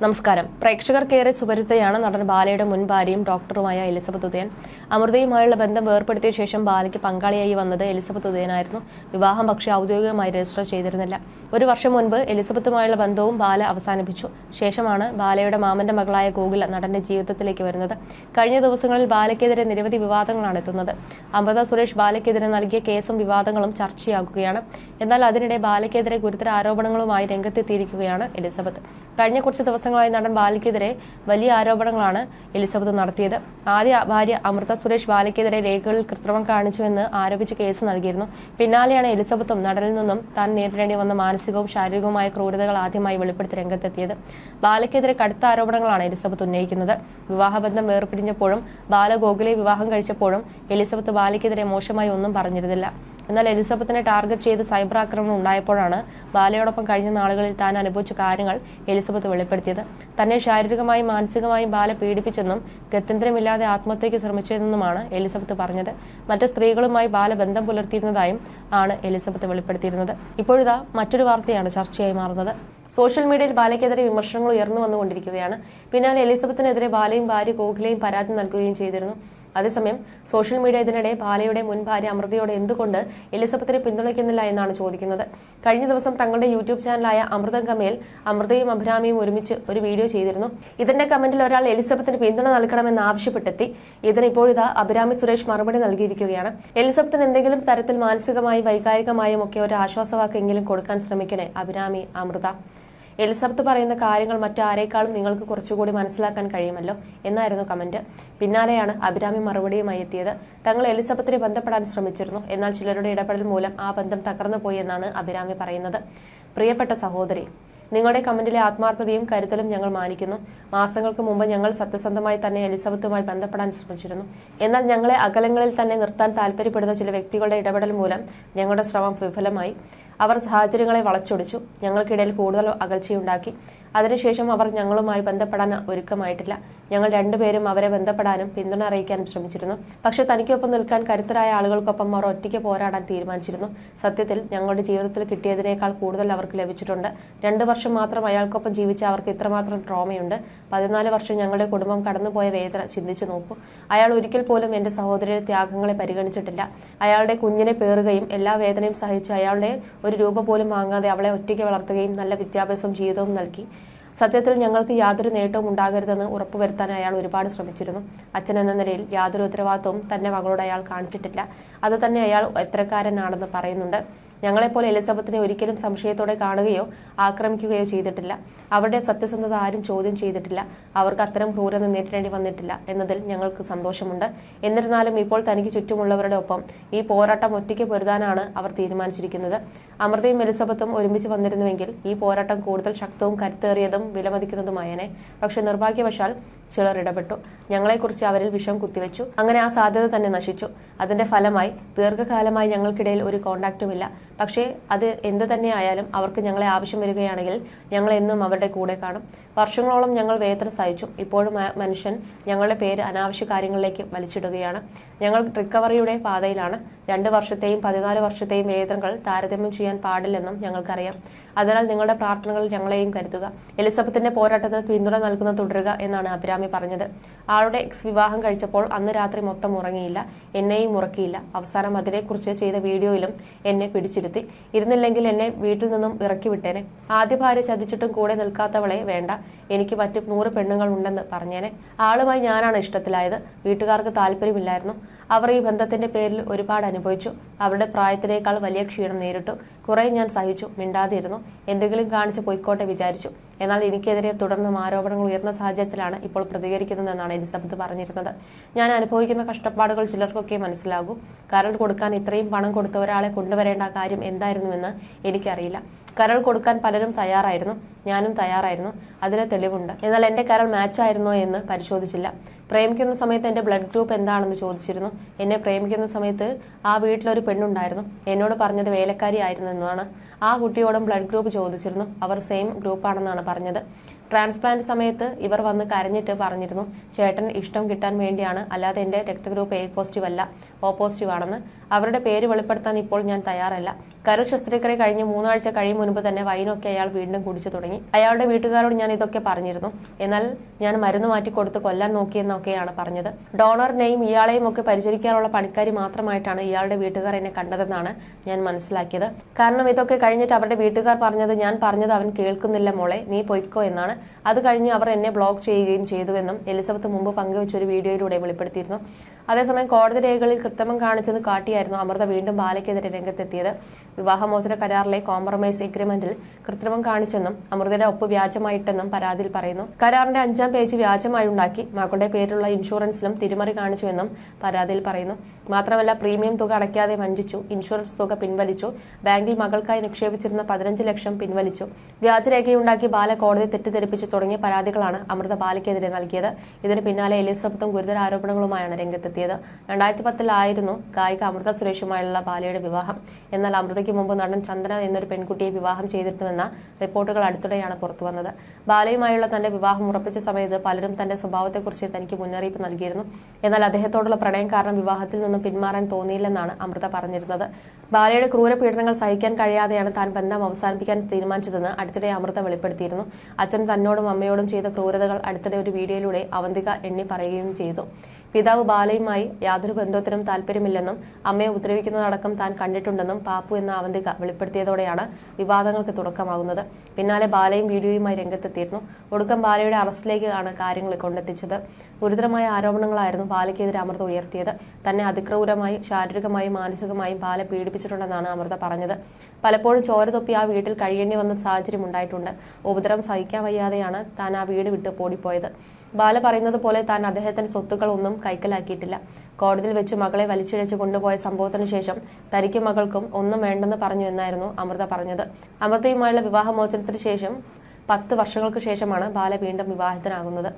നമസ്കാരം. പ്രേക്ഷകർക്കേറെ സുപരിചിതയാണ് നടൻ ബാലയുടെ മുൻ ഭാര്യയും ഡോക്ടറുമായ എലിസബത്ത് ഉദയൻ. അമൃതയുമായുള്ള ബന്ധം വേർപ്പെടുത്തിയ ശേഷം ബാലയ്ക്ക് പങ്കാളിയായി വന്നത് എലിസബത്ത് ഉദയനായിരുന്നു. വിവാഹം പക്ഷേ ഔദ്യോഗികമായി രജിസ്റ്റർ ചെയ്തിരുന്നില്ല. ഒരു വർഷം മുൻപ് എലിസബത്തുമായുള്ള ബന്ധവും ബാല അവസാനിപ്പിച്ചു. ശേഷമാണ് ബാലയുടെ മാമന്റെ മകളായ ഗോകുല നടന്റെ ജീവിതത്തിലേക്ക് വരുന്നത്. കഴിഞ്ഞ ദിവസങ്ങളിൽ ബാലയ്ക്കെതിരെ നിരവധി വിവാദങ്ങളാണ് എത്തുന്നത്. അമൃത സുരേഷ് ബാലയ്ക്കെതിരെ നൽകിയ കേസും വിവാദങ്ങളും ചർച്ചയാകുകയാണ്. എന്നാൽ അതിനിടെ ബാലയ്ക്കെതിരെ ഗുരുതര ആരോപണങ്ങളുമായി രംഗത്തെത്തിയിരിക്കുകയാണ് എലിസബത്ത്. കഴിഞ്ഞ കുറച്ച് ദിവസങ്ങളായി നടൻ ബാലയ്ക്കെതിരെ വലിയ ആരോപണങ്ങളാണ് എലിസബത്ത് നടത്തിയത്. ആദ്യ ഭാര്യ അമൃത സുരേഷ് ബാലയ്ക്കെതിരെ രേഖകളിൽ കൃത്രിമം കാണിച്ചുവെന്ന് ആരോപിച്ച് കേസ് നൽകിയിരുന്നു. പിന്നാലെയാണ് എലിസബത്തും നടനിൽ നിന്നും താൻ നേരിടേണ്ടി വന്ന മാനസികവും ശാരീരികവുമായ ക്രൂരതകൾ ആദ്യമായി വെളിപ്പെടുത്തി രംഗത്തെത്തിയത്. ബാലയ്ക്കെതിരെ കടുത്ത ആരോപണങ്ങളാണ് എലിസബത്ത് ഉന്നയിക്കുന്നത്. വിവാഹബന്ധം വേർപിരിഞ്ഞപ്പോഴും ബാല ഗോകുലയെ വിവാഹം കഴിച്ചപ്പോഴും എലിസബത്ത് ബാലയ്ക്കെതിരെ മോശമായി ഒന്നും പറഞ്ഞിരുന്നില്ല. എന്നാൽ എലിസബത്തിനെ ടാർഗറ്റ് ചെയ്ത് സൈബർ ആക്രമണം ഉണ്ടായപ്പോഴാണ് ബാലയോടൊപ്പം കഴിഞ്ഞ നാളുകളിൽ താൻ അനുഭവിച്ച കാര്യങ്ങൾ എലിസബത്ത് വെളിപ്പെടുത്തിയത്. തന്നെ ശാരീരികമായും മാനസികമായും ബാല പീഡിപ്പിച്ചെന്നും ഗത്യന്തരമില്ലാതെ ആത്മഹത്യയ്ക്ക് ശ്രമിച്ചതെന്നുമാണ് എലിസബത്ത് പറഞ്ഞത്. മറ്റ് സ്ത്രീകളുമായി ബാല ബന്ധം പുലർത്തിയിരുന്നതായും ആണ് എലിസബത്ത് വെളിപ്പെടുത്തിയിരുന്നത്. ഇപ്പോഴിതാ മറ്റൊരു വാർത്തയാണ് ചർച്ചയായി മാറുന്നത്. സോഷ്യൽ മീഡിയയിൽ ബാലയ്ക്കെതിരെ വിമർശനങ്ങൾ ഉയർന്നു വന്നുകൊണ്ടിരിക്കുകയാണ്. പിന്നാലെ എലിസബത്തിനെതിരെ ബാലയും ഭാര്യ ഗോകുലയും പരാതി നൽകുകയും ചെയ്തിരുന്നു. അതേസമയം സോഷ്യൽ മീഡിയ ഇതിനിടെ ബാലയുടെ മുൻ ഭാര്യ അമൃതയോട് എന്തുകൊണ്ട് എലിസബത്തിനെ പിന്തുണയ്ക്കുന്നില്ല എന്നാണ് ചോദിക്കുന്നത്. കഴിഞ്ഞ ദിവസം തങ്ങളുടെ യൂട്യൂബ് ചാനലായ അമൃതം കമേൽ അമൃതയും അഭിരാമിയും ഒരുമിച്ച് ഒരു വീഡിയോ ചെയ്തിരുന്നു. ഇതിന്റെ കമന്റിൽ ഒരാൾ എലിസബത്തിന് പിന്തുണ നൽകണമെന്ന് ആവശ്യപ്പെട്ടെത്തി. ഇതിന് ഇപ്പോഴിതാ അഭിരാമി സുരേഷ് മറുപടി നൽകിയിരിക്കുകയാണ്. എലിസബത്തിന് എന്തെങ്കിലും തരത്തിൽ മാനസികമായും വൈകാരികമായും ഒക്കെ ഒരു ആശ്വാസവാക്കെങ്കിലും കൊടുക്കാൻ ശ്രമിക്കണേ അഭിരാമി, അമൃത. എലിസബത്ത് പറയുന്ന കാര്യങ്ങൾ മറ്റാരേക്കാളും നിങ്ങൾക്ക് കുറച്ചുകൂടി മനസ്സിലാക്കാൻ കഴിയുമല്ലോ എന്നായിരുന്നു കമന്റ്. പിന്നാലെയാണ് അഭിരാമി മറുപടിയുമായി എത്തിയത്. തങ്ങൾ എലിസബത്തിനെ ബന്ധപ്പെടാൻ ശ്രമിച്ചിരുന്നു. എന്നാൽ ചിലരുടെ ഇടപെടൽ മൂലം ആ ബന്ധം തകർന്നു പോയി എന്നാണ് അഭിരാമി പറയുന്നത്. പ്രിയപ്പെട്ട സഹോദരി, നിങ്ങളുടെ കമന്റിലെ ആത്മാർത്ഥതയും കരുതലും ഞങ്ങൾ മാനിക്കുന്നു. മാസങ്ങൾക്ക് മുമ്പ് ഞങ്ങൾ സത്യസന്ധമായി തന്നെ എലിസബത്തുമായി ബന്ധപ്പെടാൻ ശ്രമിച്ചിരുന്നു. എന്നാൽ ഞങ്ങളെ അകലങ്ങളിൽ തന്നെ നിർത്താൻ താല്പര്യപ്പെടുന്ന ചില വ്യക്തികളുടെ ഇടപെടൽ മൂലം ഞങ്ങളുടെ ശ്രമം വിഫലമായി. അവർ സാഹചര്യങ്ങളെ വളച്ചൊടിച്ചു, ഞങ്ങൾക്കിടയിൽ കൂടുതൽ അകൽച്ചയുണ്ടാക്കി. അതിനുശേഷം അവർ ഞങ്ങളുമായി ബന്ധപ്പെടാൻ ഒരുക്കമായിട്ടില്ല. ഞങ്ങൾ രണ്ടുപേരും അവരെ ബന്ധപ്പെടാനും പിന്തുണ അറിയിക്കാനും ശ്രമിച്ചിരുന്നു. പക്ഷെ തനിക്കൊപ്പം നിൽക്കാൻ കരുത്തരായ ആളുകൾക്കൊപ്പം അവർ ഒറ്റയ്ക്ക് പോരാടാൻ തീരുമാനിച്ചിരുന്നു. സത്യത്തിൽ ഞങ്ങളുടെ ജീവിതത്തിൽ കിട്ടിയതിനേക്കാൾ കൂടുതൽ അവർക്ക് ലഭിച്ചിട്ടുണ്ട്. 2 വർഷം മാത്രം അയാൾക്കൊപ്പം ജീവിച്ച അവർക്ക് ഇത്രമാത്രം ട്രോമയുണ്ട്. 14 വർഷം ഞങ്ങളുടെ കുടുംബം കടന്നുപോയ വേദന ചിന്തിച്ചു നോക്കൂ. അയാൾ ഒരിക്കൽ പോലും എന്റെ സഹോദരിയുടെ ത്യാഗങ്ങളെ പരിഗണിച്ചിട്ടില്ല. അയാളുടെ കുഞ്ഞിനെ പേറുകയും എല്ലാ വേദനയും സഹിച്ച് അയാളുടെ ഒരു രൂപ പോലും വാങ്ങാതെ അവളെ ഒറ്റയ്ക്ക് വളർത്തുകയും നല്ല വിദ്യാഭ്യാസവും ജീവിതവും നൽകി. സത്യത്തിൽ ഞങ്ങൾക്ക് യാതൊരു നേട്ടവും ഉണ്ടാകരുതെന്ന് ഉറപ്പുവരുത്താൻ അയാൾ ഒരുപാട് ശ്രമിച്ചിരുന്നു. അച്ഛൻ എന്ന നിലയിൽ യാതൊരു ഉത്തരവാദിത്വവും തന്റെ മകളോട് അയാൾ കാണിച്ചിട്ടില്ല. അത് തന്നെ അയാൾ എത്രക്കാരനാണെന്ന് പറയുന്നുണ്ട്. ഞങ്ങളെപ്പോലെ എലിസബത്തിനെ ഒരിക്കലും സംശയത്തോടെ കാണുകയോ ആക്രമിക്കുകയോ ചെയ്തിട്ടില്ല. അവരുടെ സത്യസന്ധത ആരും ചോദ്യം ചെയ്തിട്ടില്ല. അവർക്ക് അത്തരം ക്രൂരത നേരിടേണ്ടി വന്നിട്ടില്ല എന്നതിൽ ഞങ്ങൾക്ക് സന്തോഷമുണ്ട്. എന്നിരുന്നാലും ഇപ്പോൾ തനിക്ക് ചുറ്റുമുള്ളവരുടെ ഒപ്പം ഈ പോരാട്ടം ഒറ്റയ്ക്ക് പൊരുതാനാണ് അവർ തീരുമാനിച്ചിരിക്കുന്നത്. അമൃതയും എലിസബത്തും ഒരുമിച്ച് വന്നിരുന്നുവെങ്കിൽ ഈ പോരാട്ടം കൂടുതൽ ശക്തവും കരുത്തേറിയതും വിലമതിക്കുന്നതുമായേനെ. പക്ഷെ നിർഭാഗ്യവശാൽ ചിലർ ഇടപെട്ടു. ഞങ്ങളെക്കുറിച്ച് അവരിൽ വിഷം കുത്തിവെച്ചു. അങ്ങനെ ആ സാധ്യത തന്നെ നശിച്ചു. അതിന്റെ ഫലമായി ദീർഘകാലമായി ഞങ്ങൾക്കിടയിൽ ഒരു കോണ്ടാക്റ്റുമില്ല. പക്ഷേ അത് എന്തു തന്നെയായാലും അവർക്ക് ഞങ്ങളെ ആവശ്യം വരികയാണെങ്കിൽ ഞങ്ങൾ എന്നും അവരുടെ കൂടെ കാണും. വർഷങ്ങളോളം ഞങ്ങൾ വേദന സഹിച്ചു. ഇപ്പോഴും മനുഷ്യൻ ഞങ്ങളുടെ പേര് അനാവശ്യ കാര്യങ്ങളിലേക്ക് വലിച്ചിടുകയാണ്. ഞങ്ങൾ റിക്കവറിയുടെ പാതയിലാണ്. 2 വർഷത്തെയും 14 വർഷത്തെയും വേദനകൾ താരതമ്യം ചെയ്യാൻ പാടില്ലെന്നും ഞങ്ങൾക്കറിയാം. അതിനാൽ നിങ്ങളുടെ പ്രാർത്ഥനകളിൽ ഞങ്ങളെയും കരുതുക. എലിസബത്തിന്റെ പോരാട്ടത്തിന് പിന്തുണ നൽകുന്നത് തുടരുക എന്നാണ് അഭിരാമി പറഞ്ഞത്. ആളുടെ എക്സ് വിവാഹം കഴിച്ചപ്പോൾ അന്ന് രാത്രി മൊത്തം ഉറങ്ങിയില്ല, എന്നെയും ഉറക്കിയില്ല. അവസാനം അതിനെക്കുറിച്ച് ചെയ്ത വീഡിയോയിലും എന്നെ പിടിച്ചിരുത്തി. ഇരുന്നില്ലെങ്കിൽ എന്നെ വീട്ടിൽ നിന്നും ഇറക്കി വിട്ടേനെ. ആദ്യ ഭാര്യ ചതിച്ചിട്ടും കൂടെ നിൽക്കാത്തവളെ വേണ്ട, എനിക്ക് മറ്റു 100 പെണ്ണുങ്ങൾ ഉണ്ടെന്ന് പറഞ്ഞേനെ. ആളുമായി ഞാനാണ് ഇഷ്ടത്തിലായത്. വീട്ടുകാർക്ക് താല്പര്യമില്ലായിരുന്നു. അവർ ഈ ബന്ധത്തിന്റെ പേരിൽ ഒരുപാട് അനുഭവിച്ചു. അവരുടെ പ്രായത്തിനേക്കാൾ വലിയ ക്ഷീണം നേരിട്ടു. കുറെ ഞാൻ സഹിച്ചു, മിണ്ടാതിരുന്നു. എന്തെങ്കിലും കാണിച്ച് പൊയ്ക്കോട്ടെ വിചാരിച്ചു. എന്നാൽ എനിക്കെതിരെ തുടർന്നും ആരോപണങ്ങൾ ഉയർന്ന സാഹചര്യത്തിലാണ് ഇപ്പോൾ പ്രതികരിക്കുന്നതെന്നാണ് എലിസബത്ത് പറഞ്ഞിരുന്നത്. ഞാൻ അനുഭവിക്കുന്ന കഷ്ടപ്പാടുകൾ ചിലർക്കൊക്കെ മനസ്സിലാകൂ. കരൾ കൊടുക്കാൻ ഇത്രയും പണം കൊടുത്ത ഒരാളെ കൊണ്ടുവരേണ്ട കാര്യം എന്തായിരുന്നുവെന്ന് എനിക്കറിയില്ല. കരൾ കൊടുക്കാൻ പലരും തയ്യാറായിരുന്നു, ഞാനും തയ്യാറായിരുന്നു. അതിന് തെളിവുണ്ട്. എന്നാൽ എന്റെ കരൾ മാച്ച് ആയിരുന്നോ എന്ന് പരിശോധിച്ചില്ല. പ്രേമിക്കുന്ന സമയത്ത് എന്റെ ബ്ലഡ് ഗ്രൂപ്പ് എന്താണെന്ന് ചോദിച്ചിരുന്നു. എന്നെ പ്രേമിക്കുന്ന സമയത്ത് ആ വീട്ടിലൊരു പെണ്ണുണ്ടായിരുന്നു. എന്നോട് പറഞ്ഞത് വേലക്കാരി ആയിരുന്നു എന്നാണ്. ആ കുട്ടിയോടും ബ്ലഡ് ഗ്രൂപ്പ് ചോദിച്ചിരുന്നു. അവർ സെയിം ഗ്രൂപ്പാണെന്നാണ് പറഞ്ഞത്. ട്രാൻസ്പ്ലാന്റ് സമയത്ത് ഇവർ വന്ന് കരഞ്ഞിട്ട് പറഞ്ഞിരുന്നു, ചേട്ടൻ ഇഷ്ടം കിട്ടാൻ വേണ്ടിയാണ്, അല്ലാതെ എൻ്റെ രക്തഗ്രൂപ്പ് A പോസിറ്റീവ് അല്ല, O പോസിറ്റീവ് ആണെന്ന്. അവരുടെ പേര് വെളിപ്പെടുത്താൻ ഇപ്പോൾ ഞാൻ തയ്യാറല്ല. കരൾ ശസ്ത്രക്രിയ കഴിഞ്ഞ് 3 ആഴ്ച കഴിയും മുൻപ് തന്നെ വൈനൊക്കെ അയാൾ വീണ്ടും കുടിച്ചു തുടങ്ങി. അയാളുടെ വീട്ടുകാരോട് ഞാൻ ഇതൊക്കെ പറഞ്ഞിരുന്നു. എന്നാൽ ഞാൻ മരുന്ന് മാറ്റി കൊടുത്ത് കൊല്ലാൻ നോക്കിയെന്നൊക്കെയാണ് പറഞ്ഞത്. ഡോണറിനെയും ഇയാളെയും ഒക്കെ പരിചരിക്കാനുള്ള പണിക്കാരി മാത്രമായിട്ടാണ് ഇയാളുടെ വീട്ടുകാർ എന്നെ കണ്ടതെന്നാണ് ഞാൻ മനസ്സിലാക്കിയത്. കാരണം ഇതൊക്കെ കഴിഞ്ഞിട്ട് അവരുടെ വീട്ടുകാർ പറഞ്ഞത്, ഞാൻ പറഞ്ഞത് അവൻ കേൾക്കുന്നില്ല മോളെ, നീ പൊയ്ക്കോ എന്നാണ്. അത് കഴിഞ്ഞ് അവർ എന്നെ ബ്ലോക്ക് ചെയ്യുകയും ചെയ്തുവെന്നും എലിസബത്ത് മുമ്പ് പങ്കുവച്ചൊരു വീഡിയോയിലൂടെ വെളിപ്പെടുത്തിയിരുന്നു. അതേസമയം കോടതി രേഖകളിൽ കൃത്രിമം കാണിച്ചത് കാട്ടിയായിരുന്നു അമൃത വീണ്ടും ബാലയ്ക്കെതിരെ രംഗത്തെത്തിയത്. വിവാഹമോചന കരാറിലെ കോംപ്രമൈസ് എഗ്രിമെന്റിൽ കൃത്രിമം കാണിച്ചെന്നും അമൃതയുടെ ഒപ്പ് വ്യാജമായിട്ടെന്നും പരാതിയിൽ പറയുന്നു. കരാറിന്റെ 5-ാം പേജ് വ്യാജമായി ഉണ്ടാക്കി മകളുടെ പേരിലുള്ള ഇൻഷുറൻസിലും തിരിമറി കാണിച്ചുവെന്നും പരാതിയിൽ പറയുന്നു. മാത്രമല്ല, പ്രീമിയം തുക അടയ്ക്കാതെ വഞ്ചിച്ചു, ഇൻഷുറൻസ് തുക പിൻവലിച്ചു, ബാങ്കിൽ മകൾക്കായി നിക്ഷേപിച്ചിരുന്ന 15 ലക്ഷം പിൻവലിച്ചു, വ്യാജരേഖയുണ്ടാക്കി ബാല കോടതി തെറ്റിദ്ധരിപ്പിച്ചു തുടങ്ങിയ പരാതികളാണ് അമൃത ബാലയ്ക്കെതിരെ നൽകിയത്. ഇതിന് പിന്നാലെ എലിസബത്തും ഗുരുതര ആരോപണങ്ങളുമായാണ് രംഗത്തെത്തിയത്. 2010-ലായിരുന്നു ഗായിക അമൃത സുരേഷുമായുള്ള ബാലയുടെ വിവാഹം. എന്നാൽ അമൃതയ്ക്ക് മുമ്പ് നടൻ ചന്ദന എന്നൊരു പെൺകുട്ടിയെ വിവാഹം ചെയ്തിരുന്നുവെന്ന റിപ്പോർട്ടുകൾ അടുത്തിടെയാണ് പുറത്തുവന്നത്. ബാലയുമായുള്ള തന്റെ വിവാഹം ഉറപ്പിച്ച സമയത്ത് പലരും തന്റെ സ്വഭാവത്തെക്കുറിച്ച് തനിക്ക് മുന്നറിയിപ്പ് നൽകിയിരുന്നു. എന്നാൽ അദ്ദേഹത്തോടുള്ള പ്രണയം കാരണം വിവാഹത്തിൽ നിന്നും പിന്മാറാൻ തോന്നിയില്ലെന്നാണ് അമൃത പറഞ്ഞിരുന്നത്. ബാലയുടെ ക്രൂര പീഡനങ്ങൾ സഹിക്കാൻ കഴിയാതെയാണ് താൻ ബന്ധം അവസാനിപ്പിക്കാൻ തീരുമാനിച്ചതെന്ന് അടുത്തിടെ അമൃത വെളിപ്പെടുത്തിയിരുന്നു. അച്ഛൻ തന്നോടും അമ്മയോടും ചെയ്ത ക്രൂരതകൾ അടുത്തിടെ ഒരു വീഡിയോയിലൂടെ അവന്തിക എണ്ണി പറയുകയും ചെയ്തു. പിതാവ് ബാലയുമായി യാതൊരു ബന്ധത്തിനും താല്പര്യമില്ലെന്നും അമ്മയെ ഉപദ്രവിക്കുന്നതടക്കം താൻ കണ്ടിട്ടുണ്ടെന്നും പാപ്പു എന്ന അവന്തിക വെളിപ്പെടുത്തിയതോടെയാണ് വിവാദങ്ങൾക്ക് തുടക്കമാകുന്നത്. പിന്നാലെ ബാലയും വീഡിയോയുമായി രംഗത്തെത്തിയിരുന്നു. ഒടുക്കം ബാലയുടെ അറസ്റ്റിലേക്ക് ആണ് കാര്യങ്ങൾ കൊണ്ടെത്തിച്ചത്. ഗുരുതരമായ ആരോപണങ്ങളായിരുന്നു ബാലയ്ക്കെതിരെ അമൃത ഉയർത്തിയത്. തന്നെ അതിക്രൂരമായി ശാരീരികമായും മാനസികമായും ബാല പീഡിപ്പിച്ചിട്ടുണ്ടെന്നാണ് അമൃത പറഞ്ഞത്. പലപ്പോഴും ചോര തൊപ്പി ആ വീട്ടിൽ കഴിയേണ്ടി വന്ന സാഹചര്യം ഉണ്ടായിട്ടുണ്ട്. ഉപദ്രവം സഹിക്കാൻ വയ്യാതെയാണ് താൻ ആ വീട് വിട്ട് ഓടിപ്പോയത്. ബാല പറയുന്നത് പോലെ താൻ അദ്ദേഹത്തിന്റെ സ്വത്തുക്കൾ ഒന്നും കൈക്കലാക്കിയിട്ടില്ല. കോടതിയിൽ വെച്ച് മകളെ വലിച്ചിഴച്ച് കൊണ്ടുപോയ സംഭവത്തിന് ശേഷം തനിക്കും മകൾക്കും ഒന്നും വേണ്ടെന്ന് പറഞ്ഞു എന്നായിരുന്നു അമൃത പറഞ്ഞത്. അമൃതയുമായുള്ള വിവാഹമോചനത്തിന് ശേഷം 10 വർഷങ്ങൾക്ക് ശേഷമാണ് ബാല വീണ്ടും വിവാഹിതനാകുന്നത്.